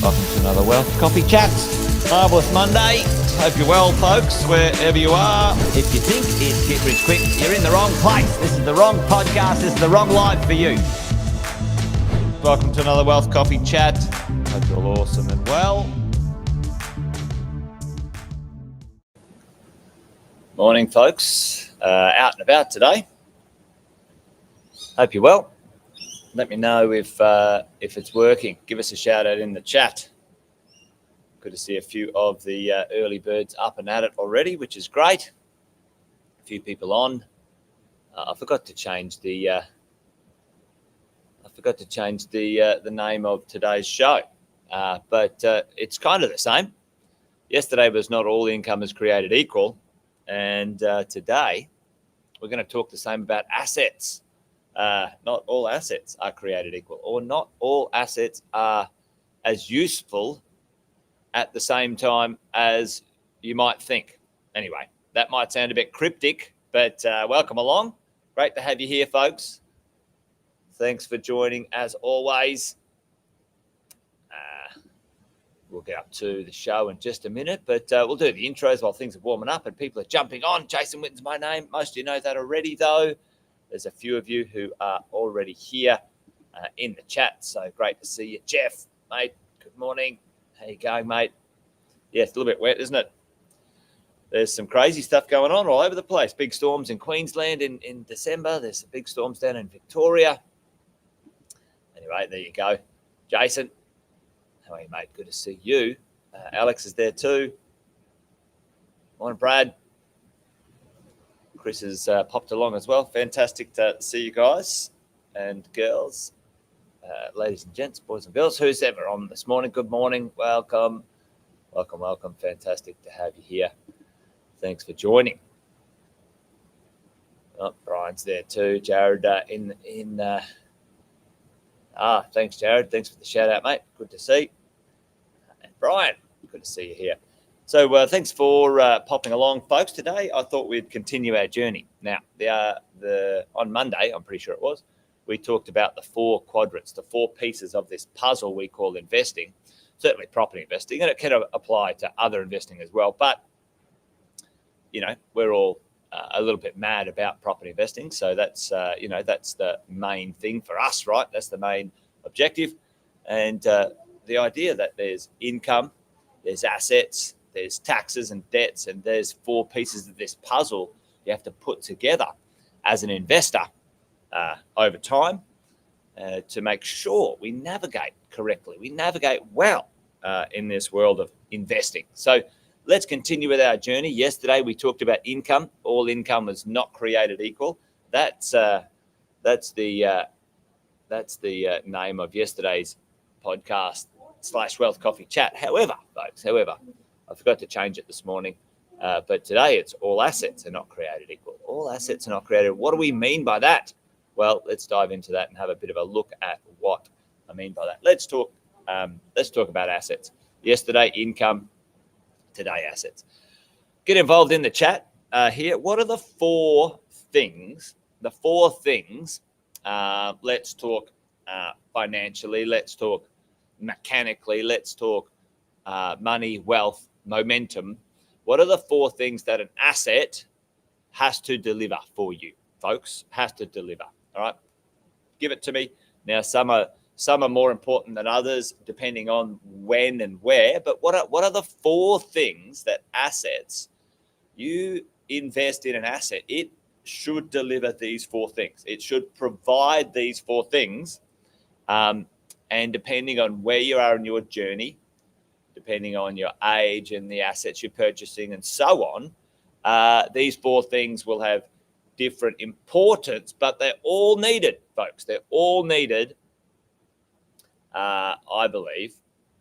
Welcome to another Wealth Coffee Chat. Marvellous Monday. Hope you're well, folks, wherever you are. If you think it's Get Rich Quick, you're in the wrong place. This is the wrong podcast. This is the wrong life for you. Welcome to another Wealth Coffee Chat. Hope you're all awesome and well. Morning, folks. Out and about today. Hope you're well. Let me know if it's working. Give us a shout out in the chat. Good to see a few of the early birds up and at it already, which is great. A few people on. I forgot to change the name of today's show, but it's kind of the same. Yesterday was Not All Income is Created Equal, and today we're going to talk the same about assets. Not all assets are created equal, or not all assets are as useful at the same time as you might think. Anyway, that might sound a bit cryptic, but welcome along. Great to have you here, folks. Thanks for joining, as always. We'll get up to the show in just a minute, but we'll do the intros while things are warming up and people are jumping on. Jason Whitton's my name. Most of you know that already, though. There's a few of you who are already here in the chat, so great to see you. Jeff, mate, good morning. How you going, mate? Yeah, it's a little bit wet, isn't it? There's some crazy stuff going on all over the place. Big storms in Queensland in December. There's some big storms down in Victoria. Anyway, there you go. Jason, how are you, mate? Good to see you. Alex is there too. Morning, Brad. Chris has popped along as well. Fantastic to see you guys and girls, ladies and gents, boys and girls, who's ever on this morning. Good morning. Welcome. Welcome, welcome. Fantastic to have you here. Thanks for joining. Oh, Brian's there too. Jared thanks, Jared. Thanks for the shout out, mate. Good to see. And Brian, good to see you here. So thanks for popping along, folks. Today, I thought we'd continue our journey. Now, on Monday, I'm pretty sure it was, we talked about the four quadrants, the four pieces of this puzzle we call investing, certainly property investing, and it can apply to other investing as well. But, you know, we're all a little bit mad about property investing. So that's the main thing for us, right? That's the main objective. And the idea that there's income, there's assets, there's taxes and debts, and there's four pieces of this puzzle you have to put together as an investor over time to make sure we navigate correctly, we navigate well in this world of investing. So let's continue with our journey. Yesterday we talked about income. All income is not created equal. That's the name of yesterday's podcast / Wealth Coffee Chat. However, folks, I forgot to change it this morning, but today it's all assets are not created equal. All assets are not created. What do we mean by that? Well, let's dive into that and have a bit of a look at what I mean by that. Let's talk about assets. Yesterday, income. Today, assets. Get involved in the chat here. What are the four things? Let's talk financially. Let's talk mechanically. Let's talk money, wealth, momentum. What are the four things that an asset has to deliver for you, folks? Has to deliver. All right, give it to me. Now, some are more important than others, depending on when and where. But what are the four things that assets, you invest in an asset, it should deliver these four things. It should provide these four things. And depending on where you are in your journey, depending on your age and the assets you're purchasing and so on, these four things will have different importance, but they're all needed, folks. They're all needed, I believe,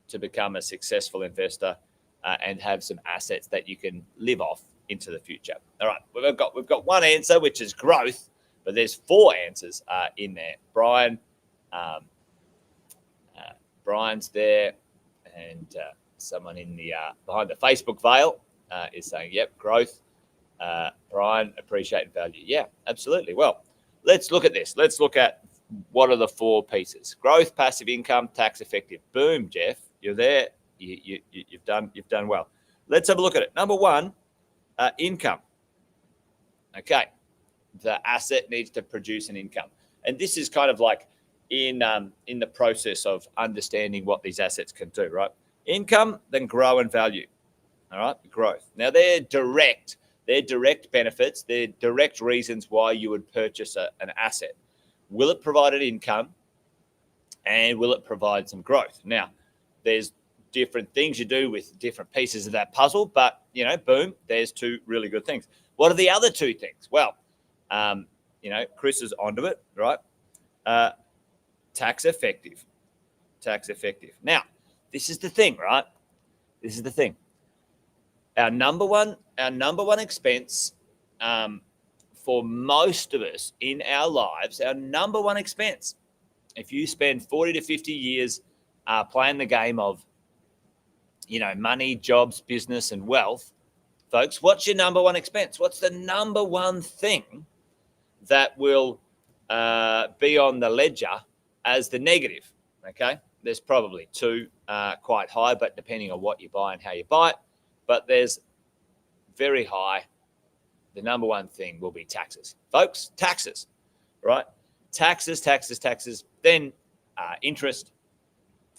to become a successful investor and have some assets that you can live off into the future. All right, we've got one answer, which is growth, but there's four answers in there. Brian's there, and someone in the behind the Facebook veil is saying, yep, growth. Brian, appreciate and value. Yeah, absolutely. Well, let's look at this. Let's look at what are the four pieces. Growth, passive income, tax effective. Boom, Jeff. You're there. You've done well. Let's have a look at it. Number one, income. Okay, the asset needs to produce an income, and this is kind of like in the process of understanding what these assets can do. Right, income, then grow and value. All right, growth. Now they're direct benefits. They're direct reasons why you would purchase an asset. Will it provide an income, and will it provide some growth? Now, there's different things you do with different pieces of that puzzle, but boom, there's two really good things. What are the other two things? Well, Chris is onto it, right? Tax effective. Now, this is the thing, right? This is the thing. Our number one expense for most of us in our lives, our number one expense, if you spend 40 to 50 years playing the game of, money, jobs, business, and wealth, folks, what's your number one expense? What's the number one thing that will be on the ledger as the negative? Okay, there's probably two quite high, but depending on what you buy and how you buy it, but there's very high. The number one thing will be taxes, folks. Taxes, right? Taxes. Then interest.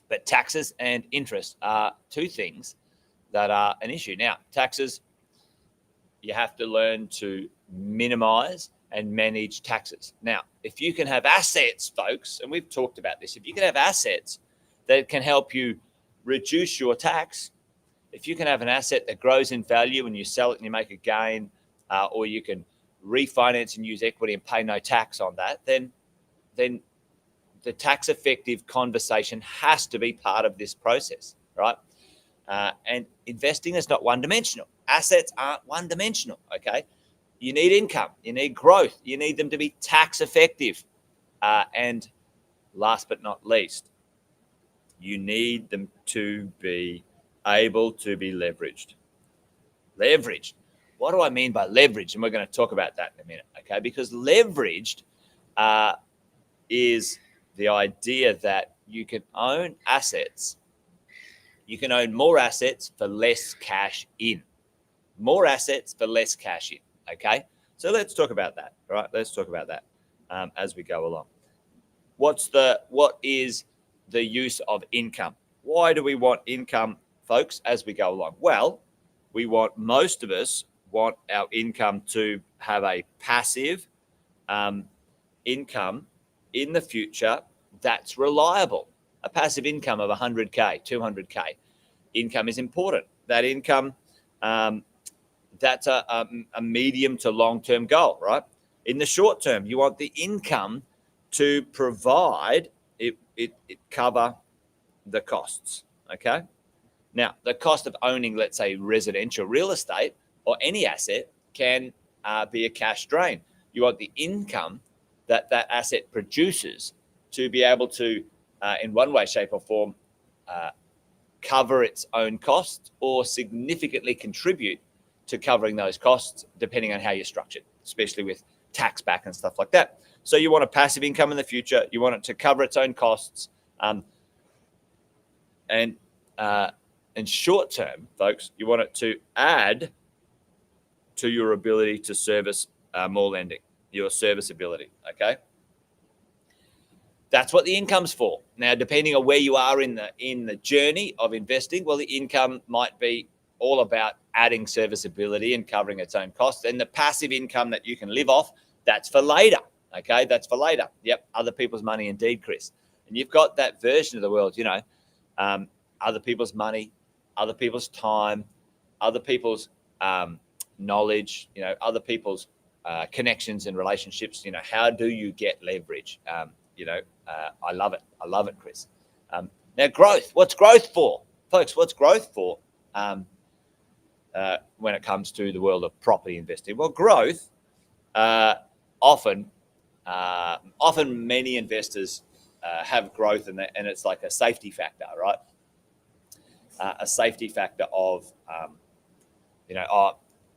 But taxes and interest are two things that are an issue. Now, taxes, you have to learn to minimize and manage taxes. Now, if you can have assets, folks, and we've talked about this, if you can have assets that can help you reduce your tax, if you can have an asset that grows in value and you sell it and you make a gain, or you can refinance and use equity and pay no tax on that, then the tax effective conversation has to be part of this process, right? And investing is not one dimensional. Assets aren't one dimensional, okay? You need income, you need growth, you need them to be tax effective. And last but not least, you need them to be able to be leveraged. Leveraged. What do I mean by leverage? And we're going to talk about that in a minute, okay? Because leveraged is the idea that you can own assets. You can own more assets for less cash in. More assets for less cash in, okay? So let's talk about that, all right? Let's talk about that as we go along. What is the use of income? Why do we want income, folks, as we go along? Well, most of us want our income to have a passive income in the future that's reliable. A passive income of 100K, 200K. Income is important. That income, that's a medium to long-term goal, right? In the short term, you want the income to provide it cover the costs, okay? Now, the cost of owning, let's say, residential real estate or any asset can be a cash drain. You want the income that asset produces to be able to, in one way, shape, or form, cover its own costs or significantly contribute to covering those costs, depending on how you're structured, especially with tax back and stuff like that. So you want a passive income in the future. You want it to cover its own costs. And short term, folks, you want it to add to your ability to service more lending, your serviceability, okay? That's what the income's for. Now, depending on where you are in the journey of investing, well, the income might be all about adding serviceability and covering its own costs. And the passive income that you can live off, that's for later, okay? That's for later. Yep, other people's money indeed, Chris. And you've got that version of the world, other people's money, other people's time, other people's knowledge, other people's connections and relationships. How do you get leverage? I love it. I love it, Chris. Now, growth. What's growth for? Folks, what's growth for when it comes to the world of property investing? Well, growth, often many investors have growth, and it's like a safety factor, right? A safety factor of,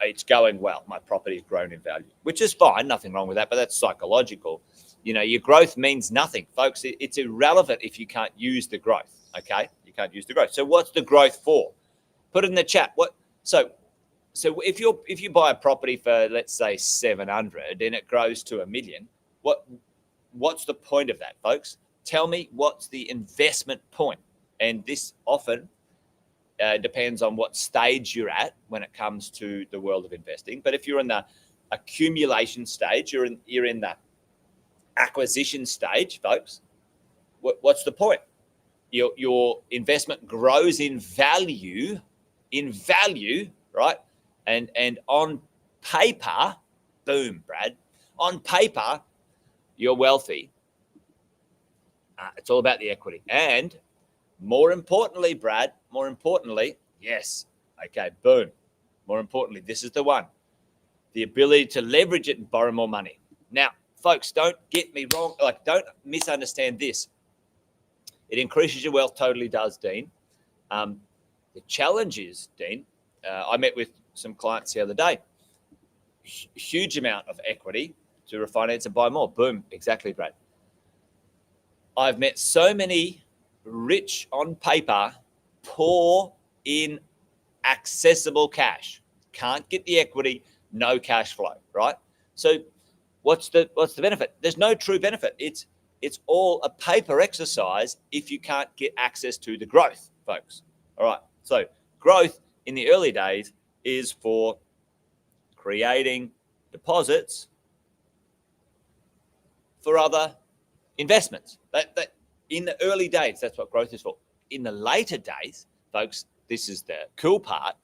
it's going well. My property has grown in value, which is fine. Nothing wrong with that, but that's psychological. Your growth means nothing, folks. It's irrelevant if you can't use the growth, okay? You You can't use the growth. So what's the growth for? Put it in the chat. So if you buy a property for, let's say, 700 and it grows to $1 million, what's the point of that, folks? Tell me what's the investment point. And this often depends on what stage you're at when it comes to the world of investing. But if you're in the accumulation stage, you're in the acquisition stage, folks, what's the point? Your investment grows in value, right? And on paper, boom, Brad, on paper, you're wealthy. It's all about the equity. And more importantly, Brad, yes, okay, boom. More importantly, this is the one, the ability to leverage it and borrow more money. Now, folks, don't get me wrong. Don't misunderstand this. It increases your wealth, totally does, Dean. The challenge is, Dean, I met with some clients the other day, huge amount of equity to refinance and buy more. Boom, exactly, Brad. I've met so many rich on paper, poor in accessible cash. Can't get the equity, no cash flow, right? So what's the benefit? There's no true benefit. It's all a paper exercise if you can't get access to the growth, folks. All right. So growth in the early days is for creating deposits for other investments. That in the early days, that's what growth is for. In the later days, folks, this is the cool part.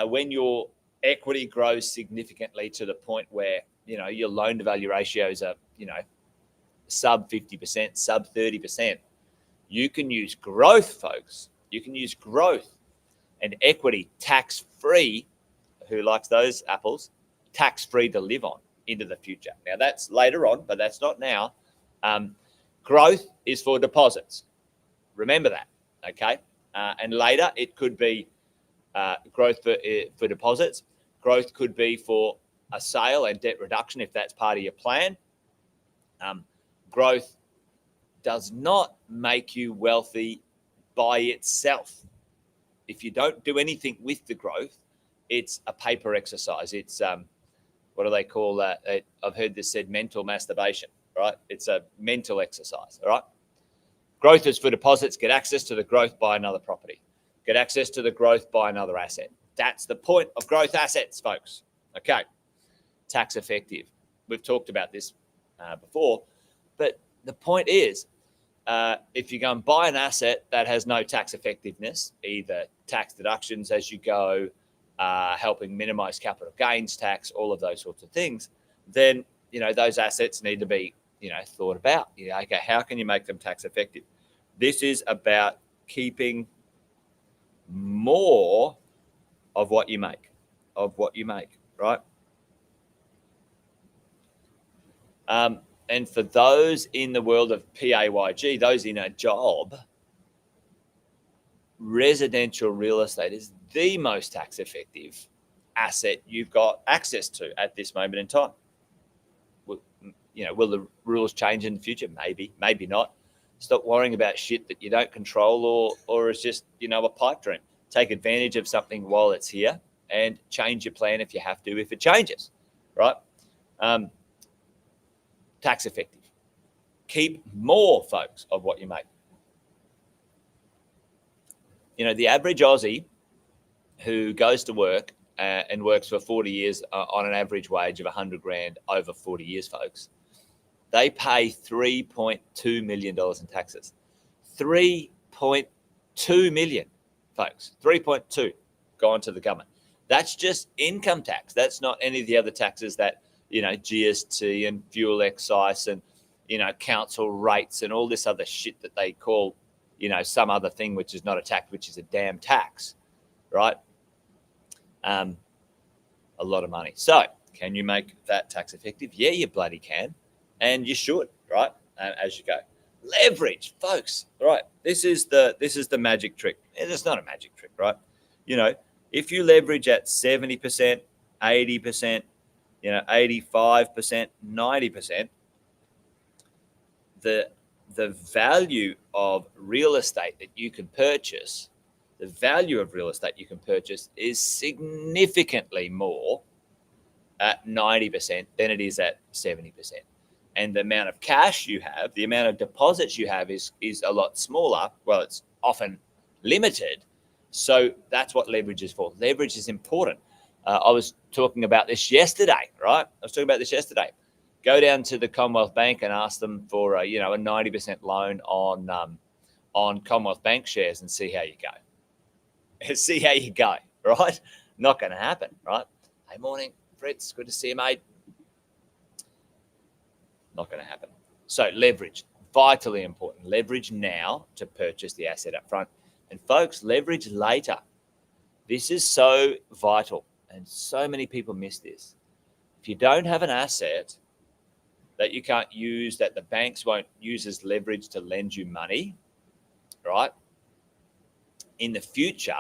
When your equity grows significantly to the point where, your loan to value ratios are, sub 50%, sub 30%, you can use growth, folks. You can use growth and equity tax-free. Who likes those apples? Tax-free to live on into the future. Now, that's later on, but that's not now. Growth is for deposits. Remember that, okay? And later, it could be growth for deposits. Growth could be for a sale and debt reduction if that's part of your plan. Growth does not make you wealthy by itself. If you don't do anything with the growth, it's a paper exercise. It's what do they call that? I've heard this said, mental masturbation, right? It's a mental exercise, all right? Growth is for deposits. Get access to the growth, buy another property. Get access to the growth, buy another asset. That's the point of growth assets, folks. Okay, tax effective. We've talked about this before, but the point is, if you go and buy an asset that has no tax effectiveness, either tax deductions as you go, helping minimize capital gains tax, all of those sorts of things, then, those assets need to be, thought about. Okay, how can you make them tax effective? This is about keeping more of what you make, right? And for those in the world of PAYG, those in a job, residential real estate is the most tax effective asset you've got access to at this moment in time. Will the rules change in the future? Maybe not. Stop worrying about shit that you don't control or is just, a pipe dream. Take advantage of something while it's here and change your plan if you have to, if it changes, right? Tax effective. Keep more, folks, of what you make. The average Aussie who goes to work and works for 40 years on an average wage of 100 grand over 40 years, folks, they pay $3.2 million in taxes. 3.2 million, folks. 3.2 gone to the government. That's just income tax. That's not any of the other taxes that, GST and fuel excise and, council rates and all this other shit that they call, some other thing which is not a tax, which is a damn tax, right? A lot of money. So can you make that tax effective? Yeah, you bloody can. And you should, right? As you go. Leverage, folks, right? This is the magic trick. It's not a magic trick, right? If you leverage at 70%, 80%, 85%, 90%, the the value of real estate that you can purchase, is significantly more at 90% than it is at 70%. And the amount of cash you have, the amount of deposits you have is a lot smaller. Well, it's often limited. So that's what leverage is for. Leverage is important. I was talking about this yesterday, right? Go down to the Commonwealth Bank and ask them for a 90% loan on Commonwealth Bank shares and see how you go. Right? Not going to happen, right? Hey, morning, Fritz. Good to see you, mate. Not going to happen. So leverage, vitally important. Leverage now to purchase the asset up front. And folks, leverage later. This is so vital. And so many people miss this. If you don't have an asset that you can't use, that the banks won't use as leverage to lend you money, right? In the future,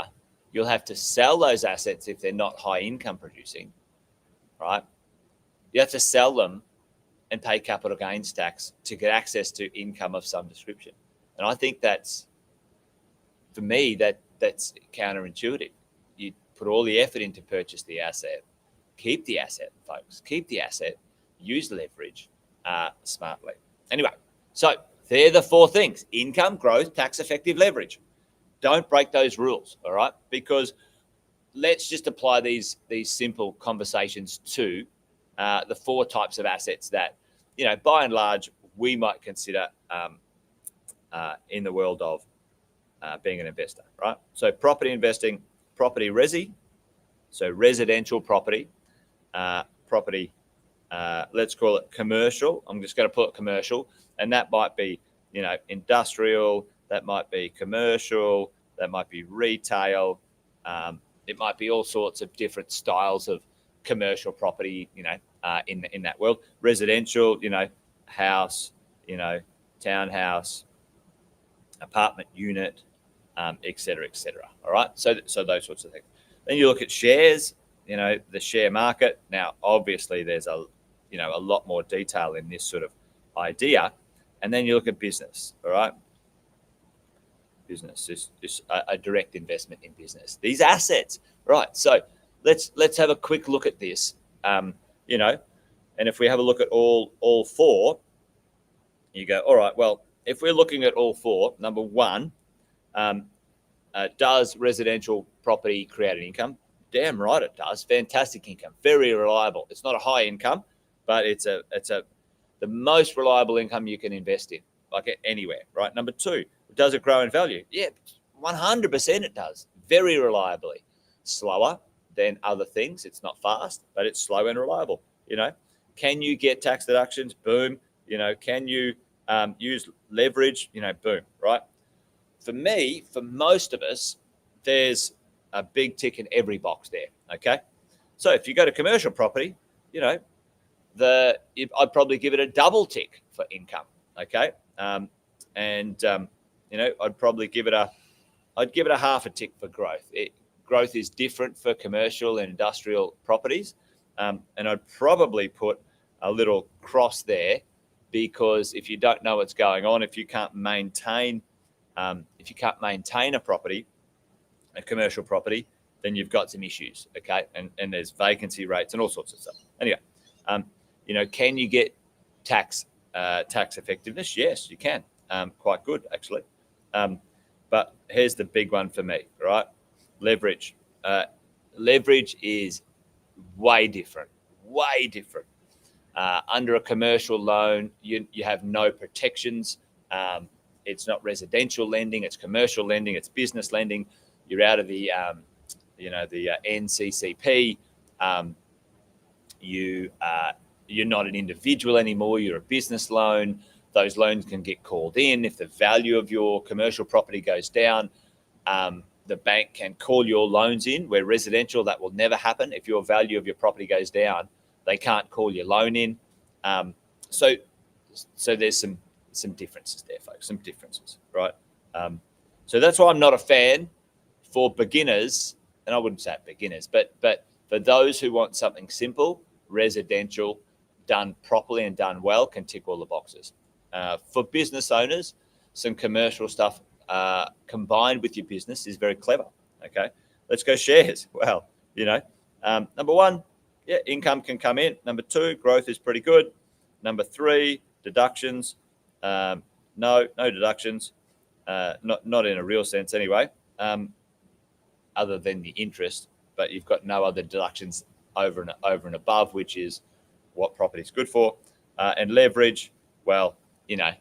you'll have to sell those assets if they're not high income producing, right? You have to sell them and pay capital gains tax to get access to income of some description. And I think that's, for me, that's counterintuitive. You put all the effort in to purchase the asset. Keep the asset, folks. Keep the asset. Use leverage smartly. Anyway, so they're the four things: income, growth, tax-effective leverage. Don't break those rules, all right? Because let's just apply these simple conversations to the four types of assets that, by and large, we might consider in the world of being an investor, right? So property investing, property resi, so residential property, let's call it commercial. I'm just going to put it commercial, and that might be, industrial, that might be commercial, that might be retail. It might be all sorts of different styles of commercial property, in that world. Residential, house, townhouse, apartment unit, et cetera, et cetera. All right. So those sorts of things. Then you look at shares, the share market. Now, obviously, there's a lot more detail in this sort of idea. And then you look at business. All right. Business is a direct investment in business. These assets, right? So let's have a quick look at this. And if we have a look at all four, you go, all right. Well, if we're looking at all four, number one, does residential property create an income? Damn right it does. Fantastic income, very reliable. It's not a high income, but it's the most reliable income you can invest in, like anywhere, right? Number two, does it grow in value? Yeah, 100% it does, very reliably. Slower than other things. It's not fast, but it's slow and reliable. Can you get tax deductions? Boom. Can you use leverage? Boom, right? For me, for most of us, there's a big tick in every box there, okay? So if you go to commercial property, I'd probably give it a double tick for income, okay? I'd probably give it a half a tick for growth. Growth is different for commercial and industrial properties, and I'd probably put a little cross there, because if you don't know what's going on, if you can't maintain a property, a commercial property, then you've got some issues, okay? And there's vacancy rates and all sorts of stuff. Anyway, can you get tax effectiveness? Yes, you can. Quite good, actually. But here's the big one for me, right? Leverage. Leverage is way different. Under a commercial loan, you have no protections. It's not residential lending, it's commercial lending, it's business lending. You're out of the NCCP. You're not an individual anymore. You're a business loan. Those loans can get called in if the value of your commercial property goes down. The bank can call your loans in. Where residential, that will never happen. If your value of your property goes down, they can't call your loan in. So there's some differences there, folks. Some differences, right? So that's why I'm not a fan for beginners, and I wouldn't say beginners, but for those who want something simple, residential, done properly and done well, can tick all the boxes. For business owners, some commercial stuff combined with your business is very clever. Okay, let's go shares. Well, number one, yeah, income can come in. Number two, growth is pretty good. Number three, deductions. No deductions. Not in a real sense anyway, other than the interest. But you've got no other deductions over and above, which is what property is good for. And leverage, well,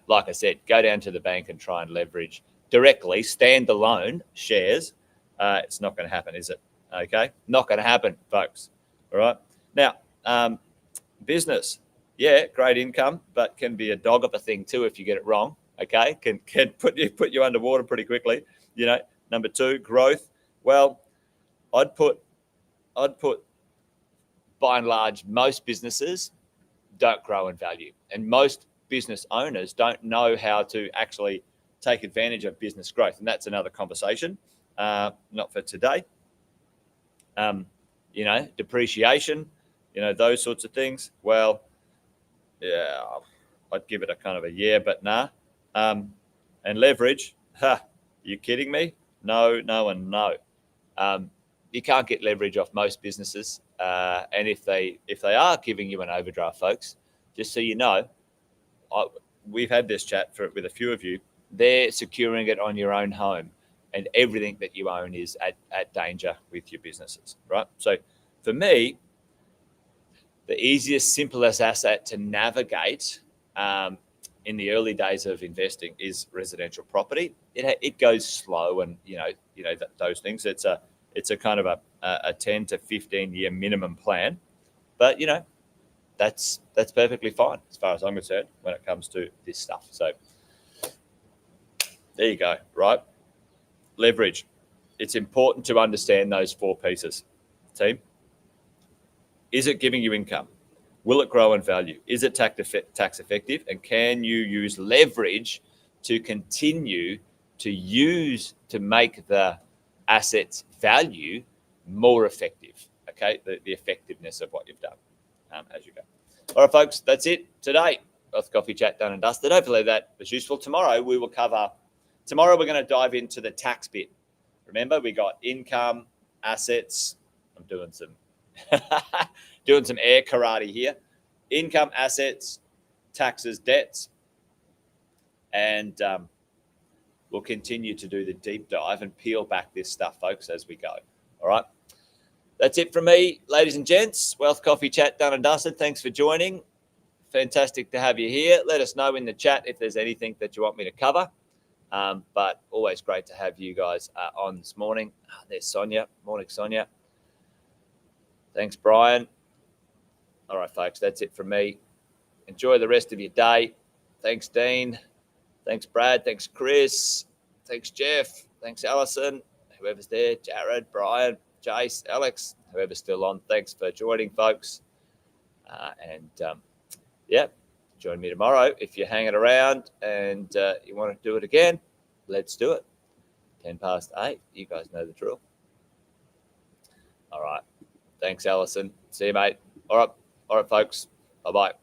like I said, go down to the bank and try and leverage directly, standalone shares. It's not going to happen, is it? Okay, not going to happen, folks. All right. Now, business, yeah, great income, but can be a dog of a thing too if you get it wrong. Okay, can put you underwater pretty quickly. Number two, growth. Well, I'd put by and large, most businesses don't grow in value, and most business owners don't know how to actually take advantage of business growth, and that's another conversation, not for today. Depreciation, those sorts of things. Well, yeah, I'd give it a kind of a yeah, but nah. And leverage, you kidding me? No, and no. You can't get leverage off most businesses, and if they are giving you an overdraft, folks, just so you know, we've had this chat with a few of you. They're securing it on your own home, and everything that you own is at danger with your businesses, right? So for me, the easiest, simplest asset to navigate in the early days of investing is residential property. It goes slow, and those things. It's a kind of a 10 to 15 year minimum plan, but that's perfectly fine as far as I'm concerned when it comes to this stuff. So there you go, right? Leverage. It's important to understand those four pieces, team. Is it giving you income? Will it grow in value? Is it tax effective? And can you use leverage to continue to make the asset's value more effective? Okay, the effectiveness of what you've done as you go. All right, folks, that's it today. Wealth Coffee Chat done and dusted. Hopefully that was useful. Tomorrow we're going to dive into the tax bit. Remember, we got income, assets. I'm doing some air karate here. Income, assets, taxes, debts, and we'll continue to do the deep dive and peel back this stuff, folks, as we go. All right. That's it from me, ladies and gents. Wealth Coffee Chat done and dusted. Thanks for joining. Fantastic to have you here. Let us know in the chat if there's anything that you want me to cover. But always great to have you guys on this morning. There's Sonia. Morning, Sonia. Thanks, Brian. All right, folks, that's it from me. Enjoy the rest of your day. Thanks, Dean. Thanks, Brad. Thanks, Chris. Thanks, Jeff. Thanks, Alison. Whoever's there, Jared, Brian, Jace, Alex, whoever's still on. Thanks for joining, folks. Join me tomorrow. If you're hanging around and you want to do it again, let's do it. 8:10. You guys know the drill. All right. Thanks, Alison. See you, mate. All right, folks. Bye-bye.